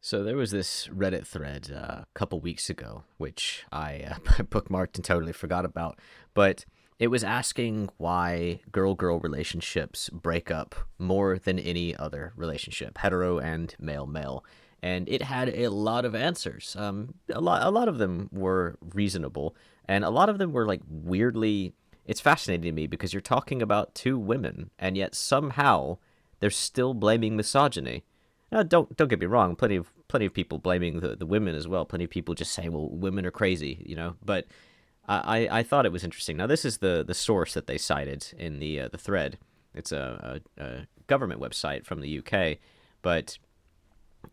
So there was this Reddit thread a couple weeks ago, which I bookmarked and totally forgot about. But it was asking why girl-girl relationships break up more than any other relationship, hetero and male-male. And it had a lot of answers. A lot of them were reasonable, and a lot of them were like weirdly. It's fascinating to me because you're talking about two women, and yet somehow they're still blaming misogyny. Don't get me wrong. Plenty of people blaming the women as well. Plenty of people just saying, "Well, women are crazy," you know. But I thought it was interesting. Now, this is the source that they cited in the thread. It's a government website from the UK, but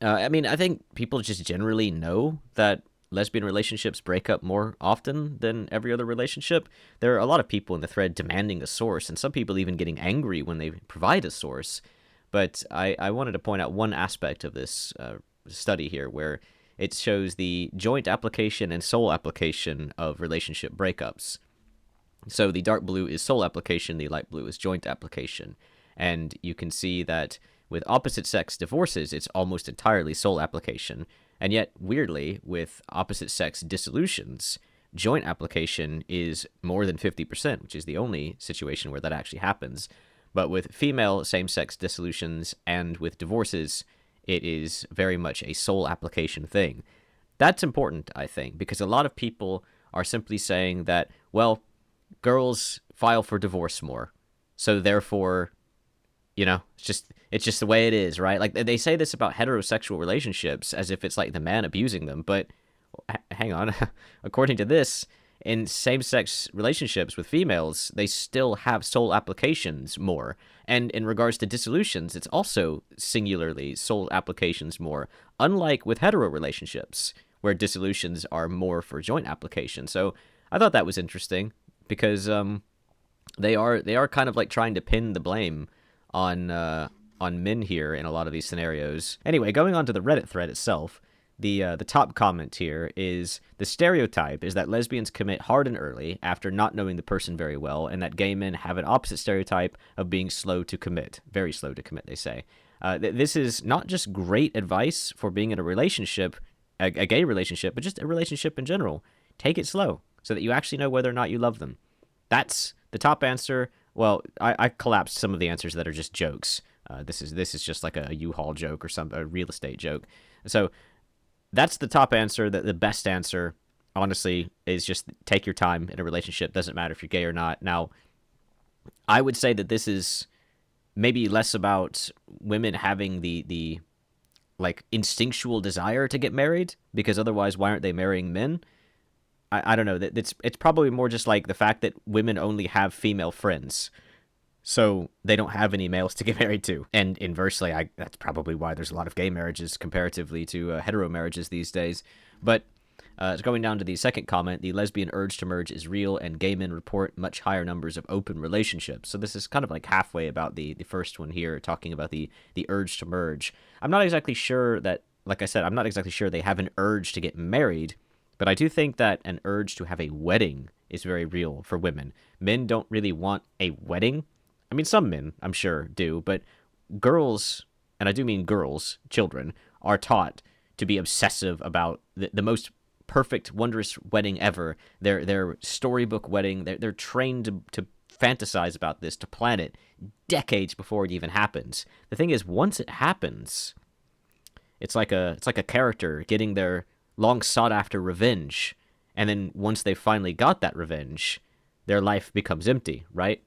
I mean, I think people just generally know that lesbian relationships break up more often than every other relationship. There are a lot of people in the thread demanding a source, and some people even getting angry when they provide a source. But I wanted to point out one aspect of this study here where it shows the joint application and sole application of relationship breakups. So the dark blue is sole application, the light blue is joint application. And you can see that with opposite sex divorces, it's almost entirely sole application. And yet, weirdly, with opposite sex dissolutions, joint application is more than 50%, which is the only situation where that actually happens. But with female same sex dissolutions and with divorces, it is very much a sole application thing. That's important, I think, because a lot of people are simply saying that, well, girls file for divorce more. So therefore, it's just the way it is, right? Like they say this about heterosexual relationships as if it's like the man abusing them, but hang on. According to this, in same-sex relationships with females, they still have sole applications more. And in regards to dissolutions, it's also singularly sole applications more, unlike with hetero relationships, where dissolutions are more for joint application. So I thought that was interesting because they are kind of like trying to pin the blame on men here in a lot of these scenarios. Anyway, going on to the Reddit thread itself, the top comment here is the stereotype is that lesbians commit hard and early after not knowing the person very well, and that gay men have an opposite stereotype of being slow to commit, very slow to commit. They say this is not just great advice for being in a relationship, a gay relationship, but just a relationship in general. Take it slow so that you actually know whether or not you love them. That's the top answer. Well, I collapsed some of the answers that are just jokes. This is just like a U-Haul joke or a real estate joke. So that's the top answer. The best answer, honestly, is just take your time in a relationship. Doesn't matter if you're gay or not. Now, I would say that this is maybe less about women having the like instinctual desire to get married, because otherwise, why aren't they marrying men? I don't know. It's probably more just like the fact that women only have female friends, so they don't have any males to get married to. And inversely, that's probably why there's a lot of gay marriages comparatively to hetero marriages these days. But going down to the second comment, the lesbian urge to merge is real, and gay men report much higher numbers of open relationships. So this is kind of like halfway about the first one here, talking about the urge to merge. I'm not exactly sure that, like I said, I'm not exactly sure they have an urge to get married, but I do think that an urge to have a wedding is very real for women. Men don't really want a wedding. I mean, some men, I'm sure, do, but girls, and I do mean girls, children, are taught to be obsessive about the most perfect, wondrous wedding ever. Their storybook wedding. They're trained to fantasize about this, to plan it decades before it even happens. The thing is, once it happens, it's like a character getting their long sought after revenge, and then once they finally got that revenge, their life becomes empty, right?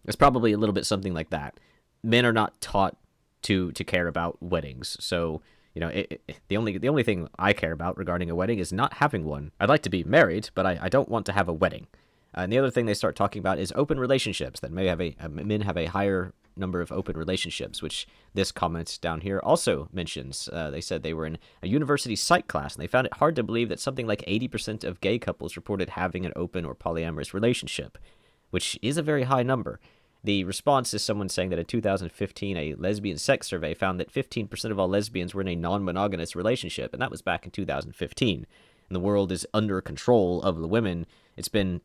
It's probably a little bit something like that. Men are not taught to care about weddings, so the only thing I care about regarding a wedding is not having one. I'd like to be married, but I don't want to have a wedding. And the other thing they start talking about is open relationships. That may have men have a higher number of open relationships, which this comment down here also mentions. They said they were in a university psych class, and they found it hard to believe that something like 80% of gay couples reported having an open or polyamorous relationship, which is a very high number. The response is someone saying that in 2015, a lesbian sex survey found that 15% of all lesbians were in a non-monogamous relationship, and that was back in 2015. And the world is under control of the women. It's been,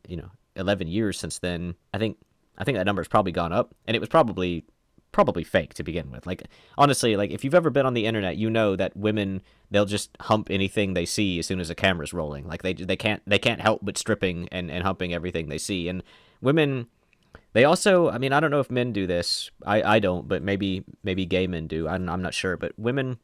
11 years since then. I think that number has probably gone up, and it was probably probably fake to begin with. Like, honestly, like, if you've ever been on the internet, you know that women, they'll just hump anything they see as soon as a camera's rolling. Like, they can't help but stripping and humping everything they see. And women, they also, I mean, I don't know if men do this. I don't, but maybe gay men do. I'm not sure. But women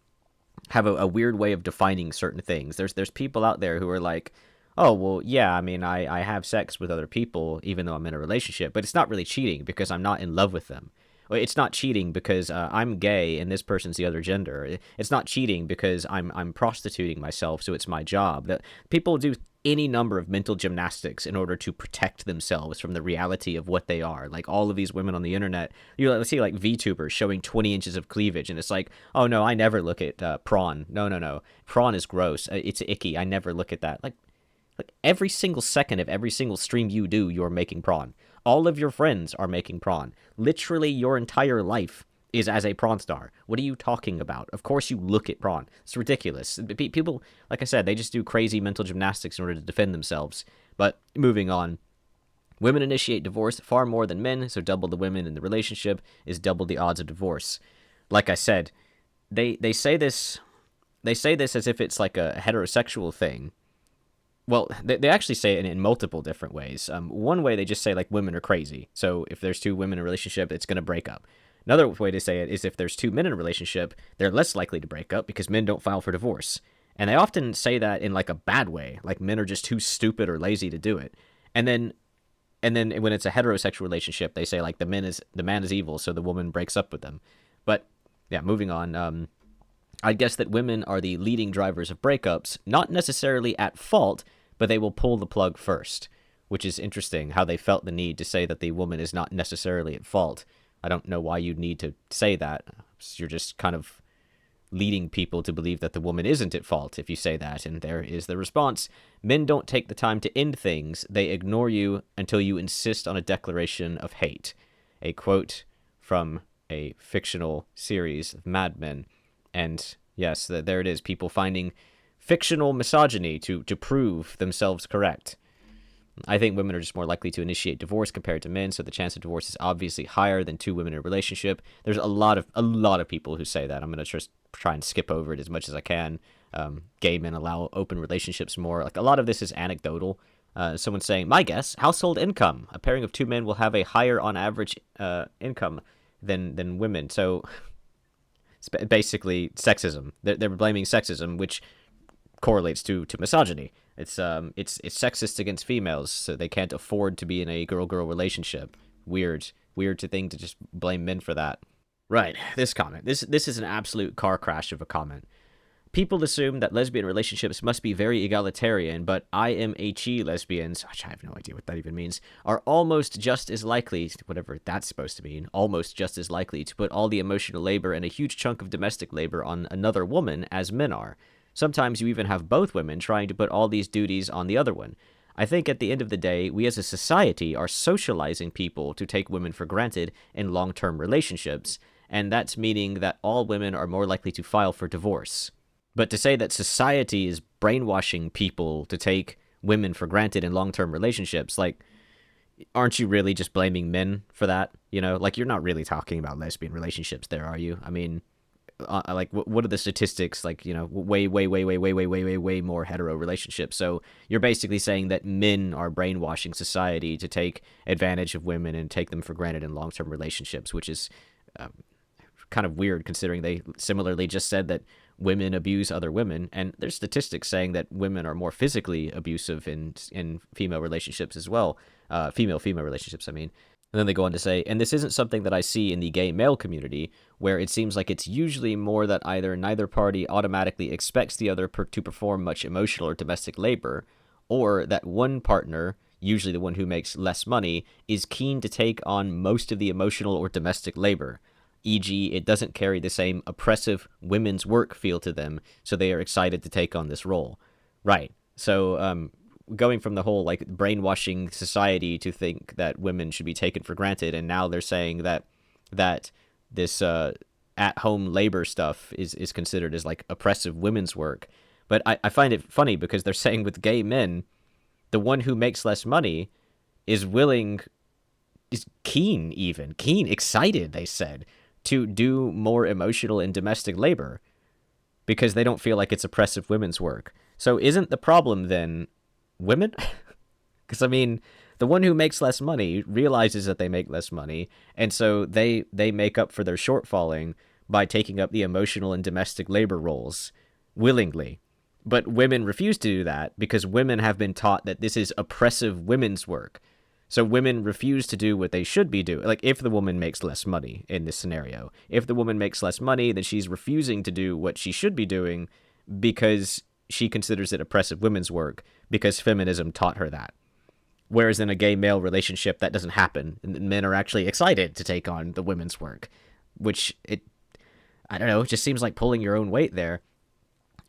have a weird way of defining certain things. There's people out there who are like, oh, well, yeah, I mean, I have sex with other people even though I'm in a relationship, but it's not really cheating because I'm not in love with them. Or it's not cheating because I'm gay and this person's the other gender. It's not cheating because I'm prostituting myself, so it's my job. That people do any number of mental gymnastics in order to protect themselves from the reality of what they are. Like all of these women on the internet, let's see like VTubers showing 20 inches of cleavage, and it's like, oh no, I never look at prawn. No, prawn is gross. It's icky. I never look at that. Like every single second of every single stream you do, you're making prawn. All of your friends are making prawn. Literally your entire life is as a prawn star. What are you talking about? Of course you look at prawn. It's ridiculous. People, like I said, they just do crazy mental gymnastics in order to defend themselves. But moving on. Women initiate divorce far more than men, so double the women in the relationship is double the odds of divorce. Like I said, they say this as if it's like a heterosexual thing. Well, they actually say it in multiple different ways. One way they just say like women are crazy. So if there's two women in a relationship, it's going to break up. Another way to say it is if there's two men in a relationship, they're less likely to break up because men don't file for divorce. And they often say that in like a bad way, like men are just too stupid or lazy to do it. And then when it's a heterosexual relationship, they say like the man is evil, so the woman breaks up with them. But yeah, moving on. I guess that women are the leading drivers of breakups, not necessarily at fault, but they will pull the plug first, which is interesting how they felt the need to say that the woman is not necessarily at fault. I don't know why you'd need to say that. You're just kind of leading people to believe that the woman isn't at fault if you say that, and there is the response. Men don't take the time to end things. They ignore you until you insist on a declaration of hate. A quote from a fictional series of Mad Men. And yes, there it is, people finding fictional misogyny to prove themselves correct. I think women are just more likely to initiate divorce compared to men, so the chance of divorce is obviously higher than two women in a relationship. There's a lot of people who say that. I'm going to just try and skip over it as much as I can. Gay men allow open relationships more. Like a lot of this is anecdotal. Someone saying, my guess, household income. A pairing of two men will have a higher on average income than women. So it's basically sexism. They're blaming sexism, which correlates to misogyny. It's sexist against females, so they can't afford to be in a girl-girl relationship. Weird to think to just blame men for that. Right, this comment. This is an absolute car crash of a comment. People assume that lesbian relationships must be very egalitarian, but IMHE lesbians, which I have no idea what that even means, are almost just as likely, whatever that's supposed to mean, almost just as likely to put all the emotional labor and a huge chunk of domestic labor on another woman as men are. Sometimes you even have both women trying to put all these duties on the other one. I think at the end of the day, we as a society are socializing people to take women for granted in long-term relationships, and that's meaning that all women are more likely to file for divorce. But to say that society is brainwashing people to take women for granted in long-term relationships, like, aren't you really just blaming men for that? You know, like, you're not really talking about lesbian relationships there, are you? I mean, like, what are the statistics? Like, you know, way more hetero relationships. So you're basically saying that men are brainwashing society to take advantage of women and take them for granted in long-term relationships, which is kind of weird considering they similarly just said that women abuse other women, and there's statistics saying that women are more physically abusive in female relationships as well. Female relationships, I mean. And then they go on to say, and this isn't something that I see in the gay male community, where it seems like it's usually more that either neither party automatically expects the other to perform much emotional or domestic labor, or that one partner, usually the one who makes less money, is keen to take on most of the emotional or domestic labor. E.g., it doesn't carry the same oppressive women's work feel to them, so they are excited to take on this role. Right. So, going from the whole, like, brainwashing society to think that women should be taken for granted, and now they're saying that this at-home labor stuff is considered as, like, oppressive women's work. But I find it funny because they're saying with gay men, the one who makes less money is keen, excited, they said, to do more emotional and domestic labor because they don't feel like it's oppressive women's work. So isn't the problem then women? Because, I mean, the one who makes less money realizes that they make less money, and so they make up for their shortfalling by taking up the emotional and domestic labor roles willingly. But women refuse to do that because women have been taught that this is oppressive women's work. So women refuse to do what they should be doing. Like, if the woman makes less money in this scenario, if the woman makes less money, then she's refusing to do what she should be doing because she considers it oppressive women's work because feminism taught her that. Whereas in a gay male relationship, that doesn't happen. And men are actually excited to take on the women's work, which I don't know, it just seems like pulling your own weight there.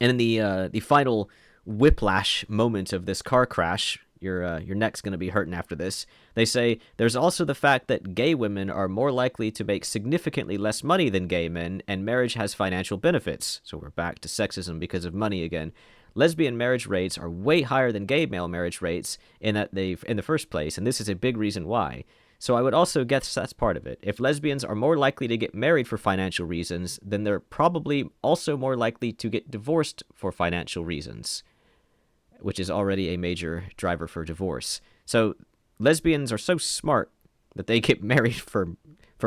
And in the final whiplash moment of this car crash, your neck's going to be hurting after this. They say there's also the fact that gay women are more likely to make significantly less money than gay men, and marriage has financial benefits. So we're back to sexism because of money again. Lesbian marriage rates are way higher than gay male marriage rates in the first place, and this is a big reason why. So I would also guess that's part of it. If lesbians are more likely to get married for financial reasons, then they're probably also more likely to get divorced for financial reasons, which is already a major driver for divorce. So lesbians are so smart that they get married for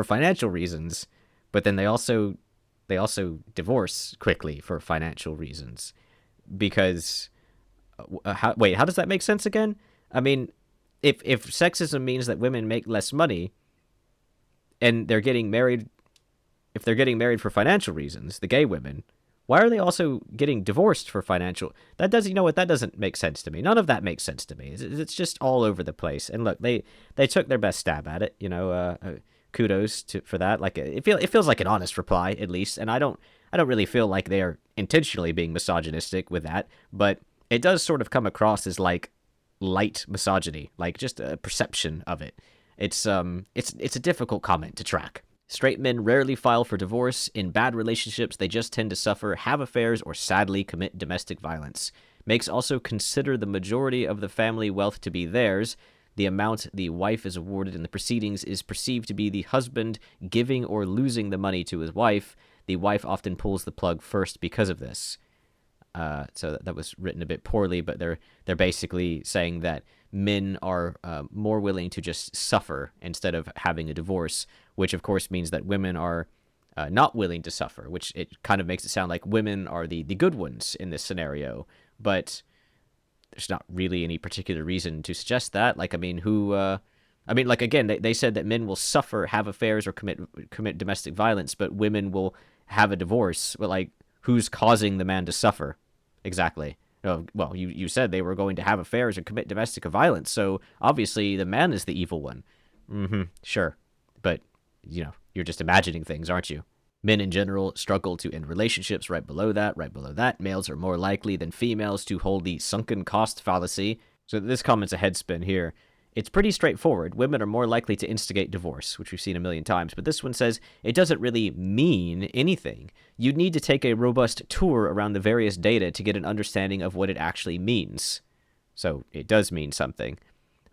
financial reasons, but then they also divorce quickly for financial reasons. Because, how does that make sense again? I mean, if sexism means that women make less money, and they're getting married, if they're getting married for financial reasons, the gay women, why are they also getting divorced for financial? That doesn't make sense to me. None of that makes sense to me. It's just all over the place. And look, they took their best stab at it. Kudos for that. Like it feels like an honest reply at least, and I don't really feel like they are intentionally being misogynistic with that, but it does sort of come across as like light misogyny, like just a perception of it. It's a difficult comment to track. Straight men rarely file for divorce. In bad relationships, they just tend to suffer, have affairs, or sadly commit domestic violence. Makes also consider the majority of the family wealth to be theirs. The amount the wife is awarded in the proceedings is perceived to be the husband giving or losing the money to his wife. The wife often pulls the plug first because of this. So that was written a bit poorly, but they're basically saying that men are more willing to just suffer instead of having a divorce, which of course means that women are not willing to suffer, which it kind of makes it sound like women are the good ones in this scenario. But there's not really any particular reason to suggest that. Like, I mean, like, again, they said that men will suffer, have affairs, or commit domestic violence, but women will have a divorce. But, like, who's causing the man to suffer? Exactly. Oh, well, you said they were going to have affairs or commit domestic violence, so obviously the man is the evil one. Sure. But, you're just imagining things, aren't you? Men in general struggle to end relationships. Right below that, males are more likely than females to hold the sunken cost fallacy. So this comment's a headspin here. It's pretty straightforward. Women are more likely to instigate divorce, which we've seen a million times. But this one says it doesn't really mean anything. You'd need to take a robust tour around the various data to get an understanding of what it actually means. So it does mean something.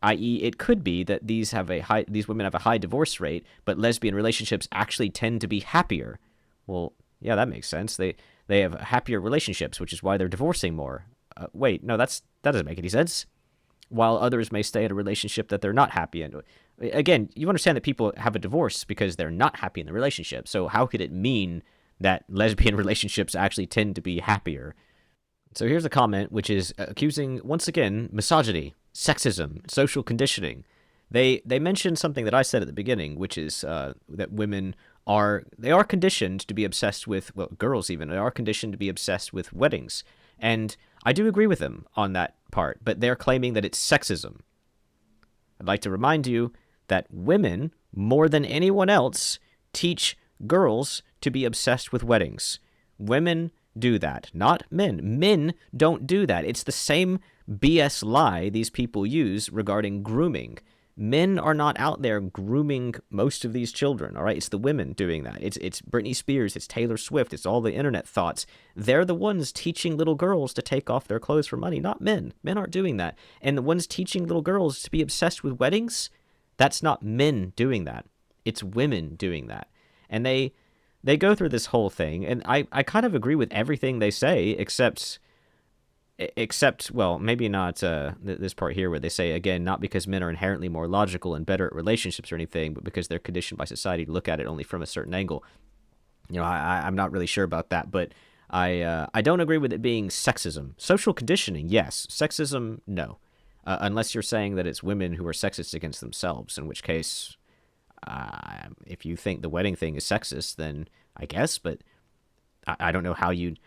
I.e., it could be that these women have a high divorce rate, but lesbian relationships actually tend to be happier. Well, yeah, that makes sense. They have happier relationships, which is why they're divorcing more. Wait, no, that doesn't make any sense. While others may stay in a relationship that they're not happy in. Again, you understand that people have a divorce because they're not happy in the relationship. So how could it mean that lesbian relationships actually tend to be happier? So here's a comment which is accusing, once again, misogyny, sexism, social conditioning. They mention something that I said at the beginning, which is that women are conditioned to be obsessed with, well, girls even, are conditioned to be obsessed with weddings. And I do agree with them on that part, but they're claiming that it's sexism. I'd like to remind you that women, more than anyone else, teach girls to be obsessed with weddings. Women do that, not men. Men don't do that. It's the same BS lie these people use regarding grooming. Men are not out there grooming most of these children, all right? It's the women doing that. It's Britney Spears, it's Taylor Swift, it's all the internet thoughts. They're the ones teaching little girls to take off their clothes for money, not men. Men aren't doing that. And the ones teaching little girls to be obsessed with weddings, that's not men doing that. It's women doing that. And they they go through this whole thing, and I kind of agree with everything they say, except well, maybe not this part here where they say, again, not because men are inherently more logical and better at relationships or anything, but because they're conditioned by society to look at it only from a certain angle. I'm not really sure about that, but I don't agree with it being sexism. Social conditioning, yes. Sexism, no. Unless you're saying that it's women who are sexist against themselves, in which case, if you think the wedding thing is sexist, then I guess. But I don't know how you'd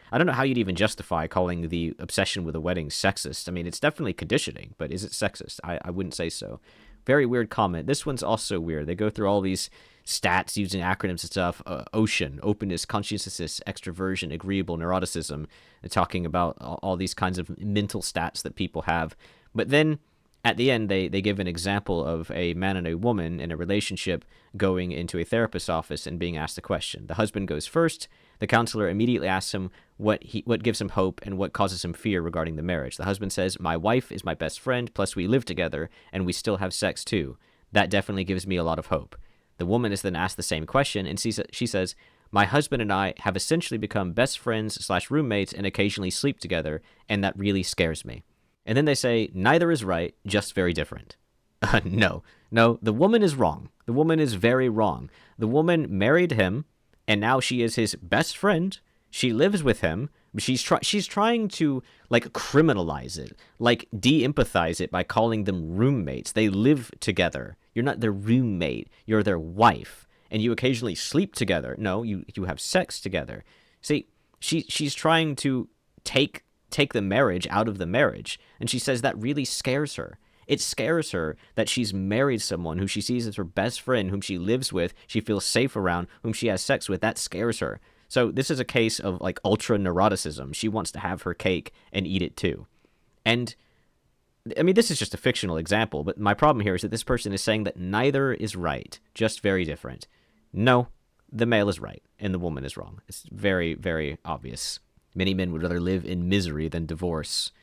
even justify calling the obsession with a wedding sexist. I mean, it's definitely conditioning, but is it sexist? I wouldn't say so. Very weird comment. This one's also weird. They go through all these stats using acronyms and stuff. Ocean, openness, conscientiousness, extroversion, agreeable, neuroticism. They're talking about all these kinds of mental stats that people have. But then at the end, they give an example of a man and a woman in a relationship going into a therapist's office and being asked a question. The husband goes first. The counselor immediately asks him what gives him hope and what causes him fear regarding the marriage. The husband says, "My wife is my best friend, plus we live together, and we still have sex too. That definitely gives me a lot of hope." The woman is then asked the same question, and she says, "My husband and I have essentially become best friends/roommates and occasionally sleep together, and that really scares me." And then they say, "Neither is right, just very different." No, the woman is wrong. The woman is very wrong. The woman married him, and now she is his best friend. She lives with him. She's trying to like criminalize it, like de-empathize it by calling them roommates. They live together. You're not their roommate. You're their wife, and you occasionally sleep together. No, you have sex together. See, she's trying to take the marriage out of the marriage, and she says that really scares her. It scares her that she's married someone who she sees as her best friend, whom she lives with, she feels safe around, whom she has sex with. That scares her. So this is a case of like ultra neuroticism. She wants to have her cake and eat it too. And I mean, this is just a fictional example, but my problem here is that this person is saying that neither is right, just very different. No, the male is right and the woman is wrong. It's very, very obvious. Many men would rather live in misery than divorce.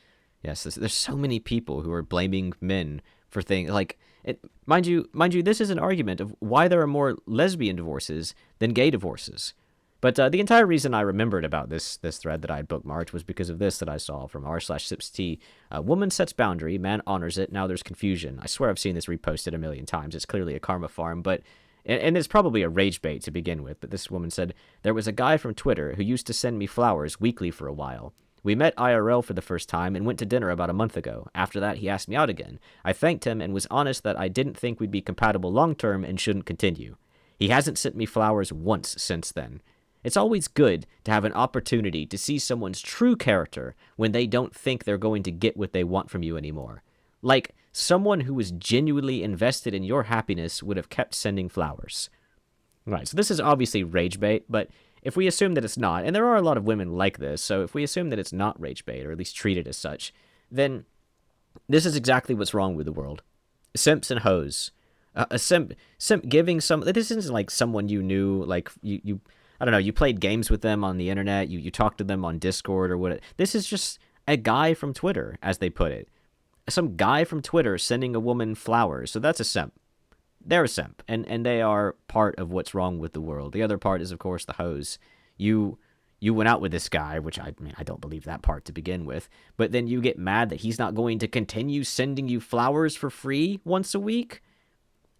Yes, there's so many people who are blaming men for things like it. Mind you, this is an argument of why there are more lesbian divorces than gay divorces. But the entire reason I remembered about this thread that I had bookmarked was because of this that I saw from r/sipst. Woman sets boundary, man honors it. Now there's confusion. I swear I've seen this reposted a million times. It's clearly a karma farm, but and it's probably a rage bait to begin with. But this woman said, "There was a guy from Twitter who used to send me flowers weekly for a while. We met IRL for the first time and went to dinner about a month ago. After that, he asked me out again. I thanked him and was honest that I didn't think we'd be compatible long term and shouldn't continue. He hasn't sent me flowers once since then. It's always good to have an opportunity to see someone's true character when they don't think they're going to get what they want from you anymore. Like, someone who was genuinely invested in your happiness would have kept sending flowers." Right, so this is obviously rage bait, but if we assume that it's not, and there are a lot of women like this, so if we assume that it's not rage bait, or at least treat it as such, then this is exactly what's wrong with the world. Simps and hoes. A simp giving some... This isn't like someone you knew, like you I don't know, you played games with them on the internet, you talked to them on Discord or what. This is just a guy from Twitter, as they put it. Some guy from Twitter sending a woman flowers, so that's a simp. They're a simp, and they are part of what's wrong with the world. The other part is, of course, the hoes. You went out with this guy, which I don't believe that part to begin with, but then you get mad that he's not going to continue sending you flowers for free once a week,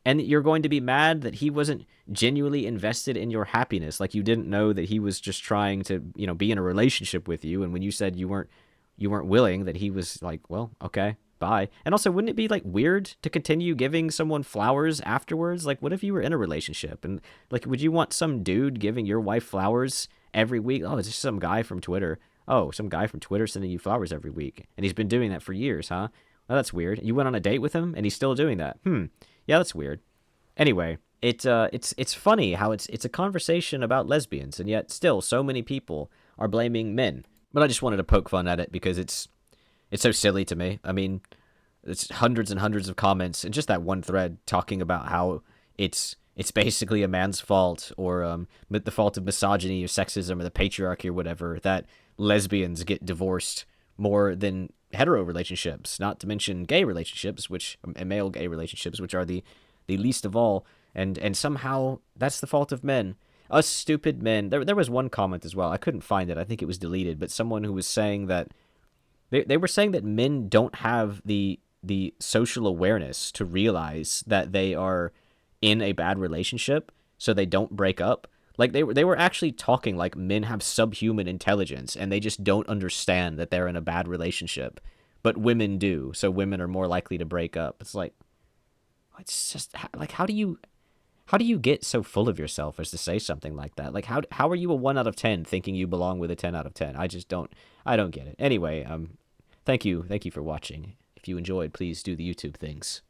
and you're going to be mad that he wasn't genuinely invested in your happiness, like you didn't know that he was just trying to, be in a relationship with you, and when you said you weren't willing, that he was like, well, okay, bye. And also, wouldn't it be like weird to continue giving someone flowers afterwards? Like, what if you were in a relationship and like, would you want some dude giving your wife flowers every week? Oh, it's just some guy from Twitter. Oh, some guy from Twitter sending you flowers every week, and he's been doing that for years, huh? Well, that's weird. You went on a date with him and he's still doing that. Yeah, that's weird. Anyway, it's funny how it's a conversation about lesbians, and yet still so many people are blaming men. But I just wanted to poke fun at it because it's so silly to me. I mean, it's hundreds and hundreds of comments and just that one thread talking about how it's basically a man's fault, or the fault of misogyny or sexism or the patriarchy or whatever, that lesbians get divorced more than hetero relationships, not to mention gay relationships, and male gay relationships, which are the least of all, and somehow that's the fault of men. Us stupid men. There was one comment as well. I couldn't find it. I think it was deleted. But someone who was saying that they were saying that men don't have the social awareness to realize that they are in a bad relationship, so they don't break up. Like they were actually talking like men have subhuman intelligence and they just don't understand that they're in a bad relationship, but women do. So women are more likely to break up. It's like, it's just like, how do you get so full of yourself as to say something like that? Like how are you a 1 out of 10 thinking you belong with a 10 out of 10? I don't get it. Anyway, thank you for watching. If you enjoyed, please do the YouTube things.